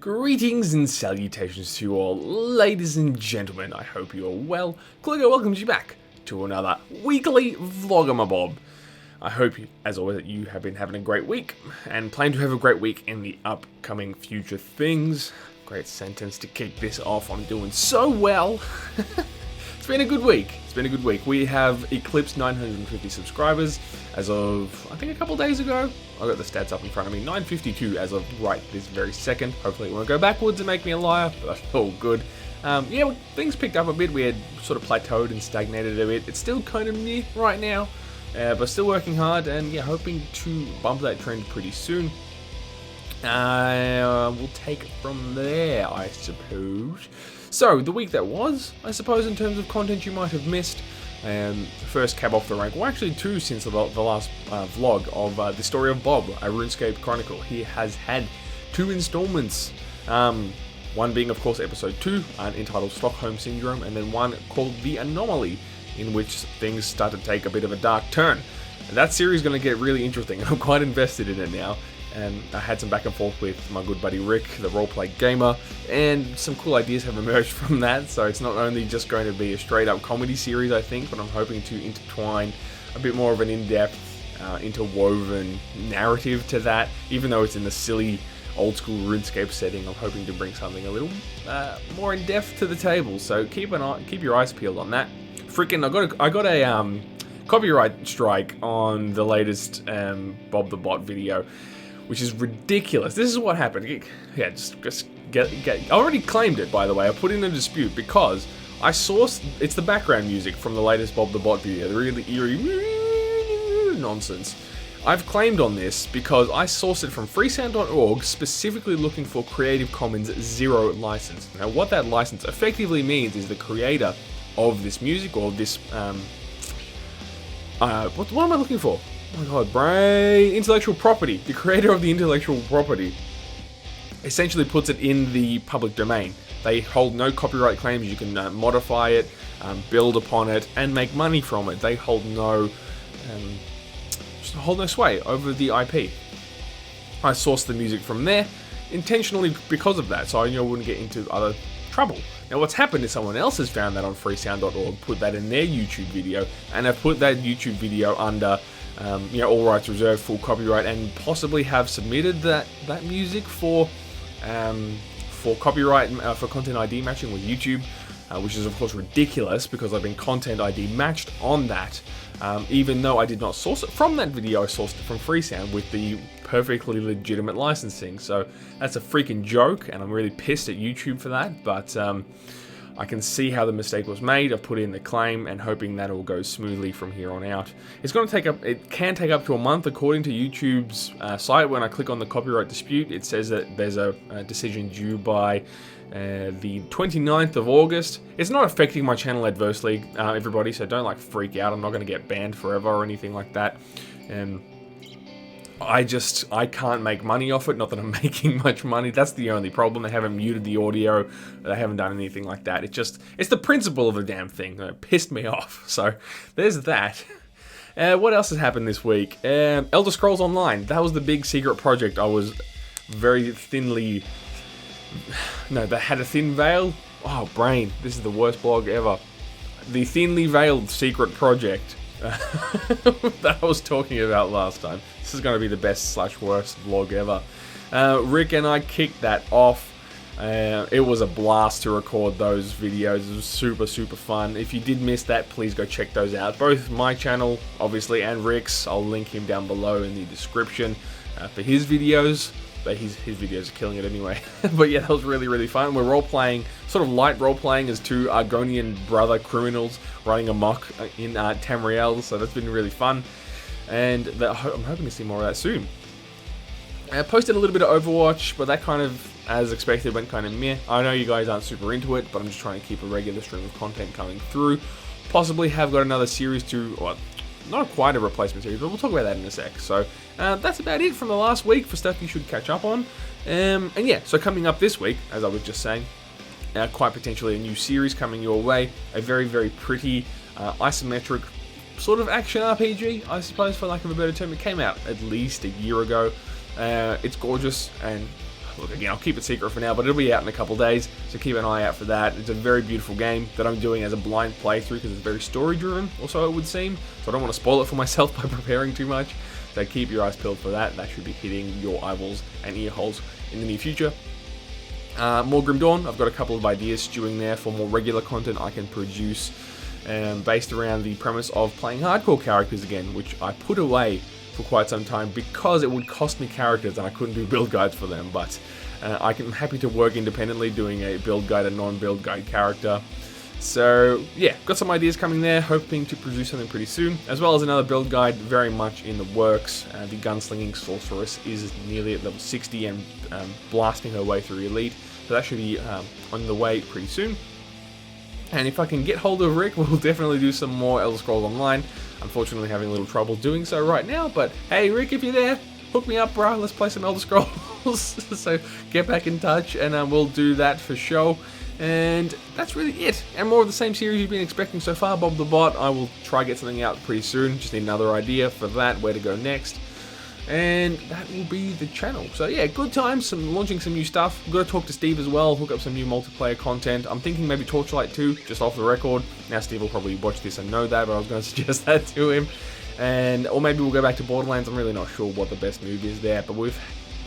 Greetings and salutations to you all, ladies and gentlemen. I hope you are well. Klo0ga welcomes you back to another weekly vlog. I hope, as always, that you have been having a great week and plan to have a great week in the upcoming future things. Great sentence to kick this off. I'm doing so well. It's been a good week. We have eclipsed 950 subscribers as of, I think, a couple days ago. I've got the stats up in front of me. 952 as of right this very second. Hopefully it won't go backwards and make me a liar, but that's all good. Yeah, things picked up a bit. We had sort of plateaued and stagnated a bit. It's still kind of meh right now, but still working hard and yeah, hoping to bump that trend pretty soon. We'll take it from there, I suppose. So, the week that was, I suppose, in terms of content you might have missed. First cab off the rank, well actually two since the last vlog of the story of Bob, a RuneScape Chronicle. He has had two installments, one being of course episode 2, entitled Stockholm Syndrome, and then one called The Anomaly, in which things start to take a bit of a dark turn. And that series is going to get really interesting, and I'm quite invested in it now. And I had some back and forth with my good buddy Rick, the roleplay gamer, and some cool ideas have emerged from that. So it's not only just going to be a straight up comedy series, I think, but I'm hoping to intertwine a bit more of an in-depth, interwoven narrative to that. Even though it's in the silly old school RuneScape setting, I'm hoping to bring something a little more in depth to the table. So keep your eyes peeled on that. Freaking, I got a copyright strike on the latest Bob the Bot video, which is ridiculous. This is what happened. Yeah, just get. I already claimed it, by the way. I put in a dispute because I sourced. It's the background music from the latest Bob the Bot video, the really eerie nonsense. I've claimed on this because I sourced it from freesound.org, specifically looking for Creative Commons 0 license. Now, what that license effectively means is the creator of this music, or this what am I looking for? Oh my god, brain! Intellectual property. The creator of the intellectual property essentially puts it in the public domain. They hold no copyright claims. You can modify it, build upon it, and make money from it. They hold no sway over the IP. I sourced the music from there intentionally because of that, so I wouldn't get into other trouble. Now what's happened is someone else has found that on freesound.org, put that in their YouTube video, and have put that YouTube video under all rights reserved, full copyright, and possibly have submitted that music for copyright for content ID matching with YouTube, which is of course ridiculous because I've been content ID matched on that. Even though I did not source it from that video, I sourced it from Freesound with the perfectly legitimate licensing. So that's a freaking joke, and I'm really pissed at YouTube for that. But I can see how the mistake was made. I've put in the claim and hoping that all goes smoothly from here on out. It can take up to a month according to YouTube's site. When I click on the copyright dispute, it says that there's a decision due by the 29th of August. It's not affecting my channel adversely, everybody, so don't freak out. I'm not going to get banned forever or anything like that. I can't make money off it. Not that I'm making much money. That's the only problem. They haven't muted the audio. They haven't done anything like that. It's the principle of the damn thing that pissed me off. So there's that. What else has happened this week? Elder Scrolls Online. That was the big secret project. I was very thinly... No, they had a thin veil. Oh, brain. This is the worst blog ever. The thinly veiled secret project that I was talking about last time. This is going to be the best / worst vlog ever. Rick and I kicked that off. It was a blast to record those videos. It was super fun. If you did miss that, please go check those out. Both my channel, obviously, and Rick's. I'll link him down below in the description for his videos. But his videos are killing it anyway. But yeah, that was really fun. We're role-playing, sort of light role-playing as two Argonian brother criminals running amok in Tamriel, so that's been really fun. And I'm hoping to see more of that soon. I posted a little bit of Overwatch, but that kind of, as expected, went kind of meh. I know you guys aren't super into it, but I'm just trying to keep a regular stream of content coming through. Possibly have got another series to... Well, not quite a replacement series, but we'll talk about that in a sec. So that's about it from the last week for stuff you should catch up on. And yeah, so coming up this week, as I was just saying, quite potentially a new series coming your way. A very pretty isometric sort of action RPG, I suppose, for lack of a better term. It came out at least a year ago. It's gorgeous and look, again, I'll keep it secret for now, but it'll be out in a couple days, so keep an eye out for that. It's a very beautiful game that I'm doing as a blind playthrough because it's very story-driven, or so it would seem, so I don't want to spoil it for myself by preparing too much. So keep your eyes peeled for that. That should be hitting your eyeballs and ear holes in the near future. More Grim Dawn. I've got a couple of ideas stewing there for more regular content I can produce based around the premise of playing hardcore characters again, which I put away for quite some time because it would cost me characters and I couldn't do build guides for them. But I'm happy to work independently doing a build guide and non-build guide character. So yeah, got some ideas coming there, hoping to produce something pretty soon, as well as another build guide very much in the works. The Gunslinging Sorceress is nearly at level 60 and blasting her way through Elite, so that should be on the way pretty soon. And if I can get hold of Rick, we'll definitely do some more Elder Scrolls Online. Unfortunately having a little trouble doing so right now, but hey Rick, if you're there, hook me up bro, let's play some Elder Scrolls. So get back in touch and we'll do that for sure. And that's really it. And more of the same series you've been expecting so far, Bob the Bot. I will try get something out pretty soon. Just need another idea for that, where to go next. And that will be the channel. So yeah, good times, launching some new stuff. Got to talk to Steve as well, hook up some new multiplayer content. I'm thinking maybe Torchlight 2, just off the record. Now Steve will probably watch this and know that, but I was going to suggest that to him. Or maybe we'll go back to Borderlands. I'm really not sure what the best move is there, but we've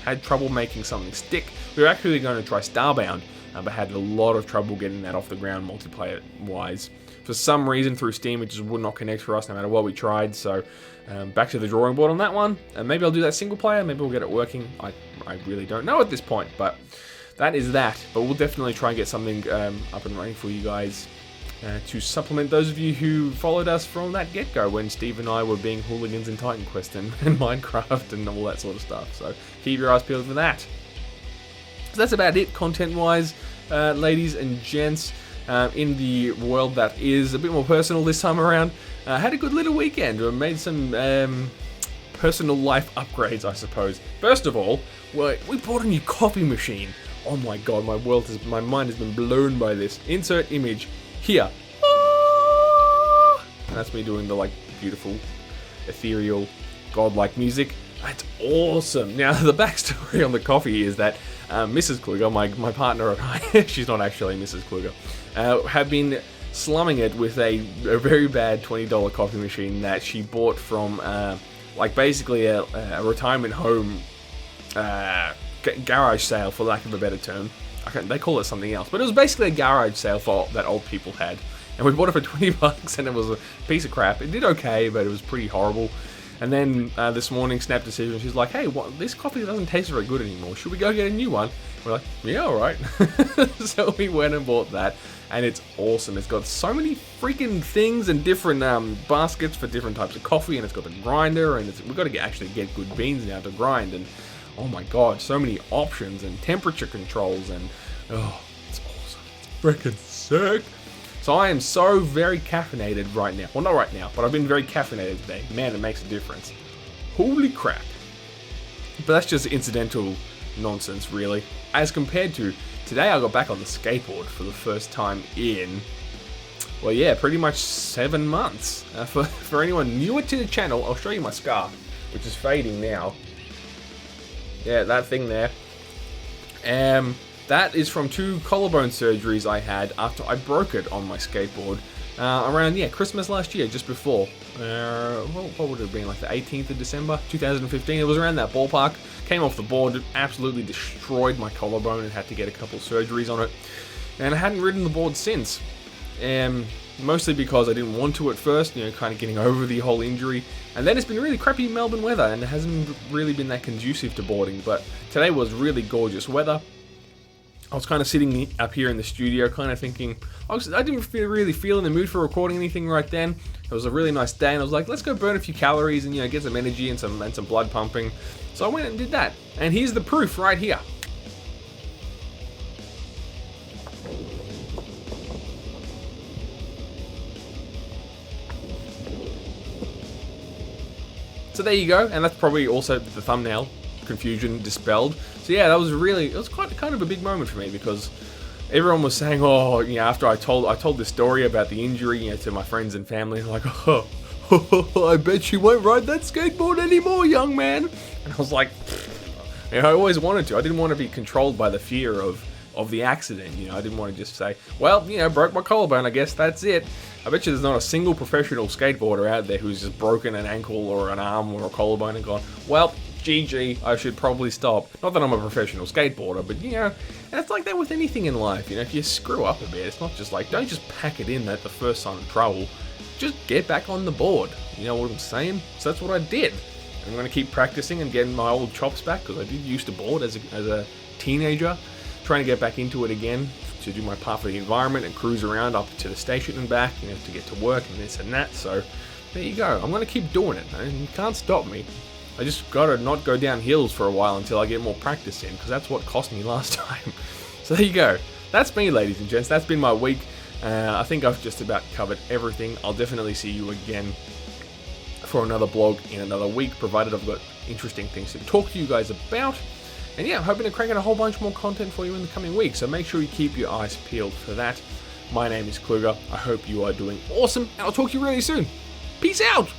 had trouble making something stick. We were actually going to try Starbound, but had a lot of trouble getting that off the ground multiplayer-wise. For some reason, through Steam, it just would not connect for us no matter what we tried, so back to the drawing board on that one. And maybe I'll do that single player, maybe we'll get it working. I really don't know at this point, but that is that. But we'll definitely try and get something up and running for you guys to supplement those of you who followed us from that get-go when Steve and I were being hooligans in Titan Quest and Minecraft and all that sort of stuff. So keep your eyes peeled for that. So that's about it content-wise, ladies and gents. In the world that is a bit more personal this time around. Had a good little weekend. We made some personal life upgrades, I suppose. First of all, we bought a new coffee machine. Oh my god, my mind has been blown by this. Insert image here. And that's me doing the beautiful, ethereal, godlike music. That's awesome. Now, the backstory on the coffee is that Mrs. Klo0ga, my partner and I, she's not actually Mrs. Klo0ga, have been slumming it with a very bad $20 coffee machine that she bought from, basically a retirement home garage sale, for lack of a better term. They call it something else, but it was basically a garage sale that old people had. And we bought it for $20, and it was a piece of crap. It did okay, but it was pretty horrible. And then this morning, Snap Decision, she's like, hey, this coffee doesn't taste very good anymore. Should we go get a new one? We're like, yeah, alright. So we went and bought that, and it's awesome. It's got so many freaking things and different baskets for different types of coffee, and it's got the grinder, and we've got to actually get good beans now to grind, and oh my god, so many options and temperature controls, and oh, it's awesome. It's freaking sick. So I am so very caffeinated right now. Well, not right now, but I've been very caffeinated today. Man, it makes a difference. Holy crap. But that's just incidental nonsense, really. As compared to, today I got back on the skateboard for the first time in, well, yeah, pretty much 7 months. For anyone newer to the channel, I'll show you my scar, which is fading now. Yeah, that thing there. That is from 2 collarbone surgeries I had after I broke it on my skateboard around, Christmas last year, just before. What would it have been, like the 18th of December, 2015? It was around that ballpark. Came off the board, it absolutely destroyed my collarbone and had to get a couple surgeries on it. And I hadn't ridden the board since. Mostly because I didn't want to at first, kind of getting over the whole injury. And then it's been really crappy Melbourne weather, and it hasn't really been that conducive to boarding. But today was really gorgeous weather. I was kind of sitting up here in the studio, kind of thinking, I didn't really feel in the mood for recording anything right then. It was a really nice day, and I was like, let's go burn a few calories and get some energy and some blood pumping. So I went and did that, and here's the proof right here. So there you go, and that's probably also the thumbnail confusion dispelled. So yeah, it was kind of a big moment for me, because everyone was saying, oh, after I told this story about the injury, to my friends and family, like, oh, I bet you won't ride that skateboard anymore, young man. And I was like, You know, I always wanted to. I didn't want to be controlled by the fear of the accident. You know, I didn't want to just say, well, you know, broke my collarbone, I guess that's it. I bet you there's not a single professional skateboarder out there who's just broken an ankle or an arm or a collarbone and gone, well, GG, I should probably stop. Not that I'm a professional skateboarder, but, you know, and it's like that with anything in life. You know, if you screw up a bit, it's not just like, don't just pack it in at the first sign of trouble. Just get back on the board. You know what I'm saying? So that's what I did. I'm going to keep practicing and getting my old chops back, because I did used to board as a teenager. Trying to get back into it again to do my part for the environment and cruise around up to the station and back, you know, to get to work and this and that. So there you go. I'm going to keep doing it, man. You can't stop me. I just got to not go down hills for a while until I get more practice in, because that's what cost me last time. So there you go. That's me, ladies and gents. That's been my week. I think I've just about covered everything. I'll definitely see you again for another blog in another week, provided I've got interesting things to talk to you guys about. And yeah, I'm hoping to crank out a whole bunch more content for you in the coming weeks, so make sure you keep your eyes peeled for that. My name is Klo0ga. I hope you are doing awesome, and I'll talk to you really soon. Peace out!